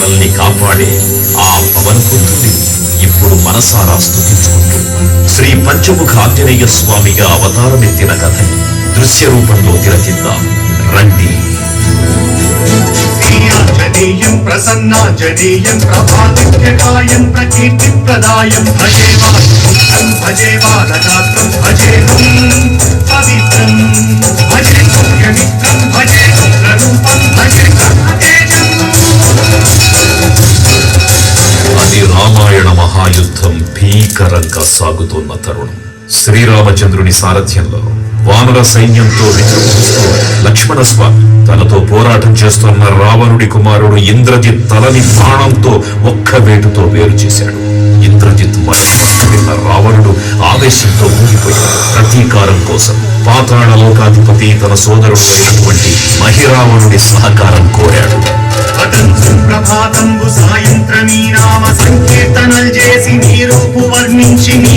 మనల్ని కాపాడే ఆ పవనపుత్రుడి ఇప్పుడు మనసారా స్తుతించుకుంటూ శ్రీ పంచముఖ ఆంజనేయ స్వామిగా అవతారమెత్తిన కథని దృశ్య రూపంలో తిరచిద్దాం రండి. ఆంజనేయం ప్రసన్నాంజనేయం ప్రభాదిత్యకాయం ప్రకీర్తిప్రదాయం భజే వాసుపుత్రం భజే బాలగాత్రం భజేహం పవిత్రం భజే సూర్యమిత్రం భజే రుద్రరూపం భజే బ్రహ్మతేజం. అది రామాయణ మహాయుద్ధం భీకరంగా సాగుతున్న తరుణం. శ్రీరామచంద్రుని సారథ్యంలో వానర సైన్యంతో విజృంభిస్తూ లక్ష్మణస్వామి తనతో పోరాటం చేస్తున్న రావణుడి కుమారుడు ఇంద్రజిత్ తలని బాణంతో ఒక్క వేటుతో వేరు చేశాడు. ఇంద్రజిత్ విన్న రావణుడు ఆవేశంతో ఊగిపోయాడు. ప్రతీకారం కోసం పాతాళ లోకాధిపతి తన సోదరుడు అయినటువంటి మహిరావణుడి సహకారం కోరాడు. ప్రభాతంబు సాయంత్రమీ నామ సంకీర్తనలు చేసి నీ రూపు వర్ణించి నీ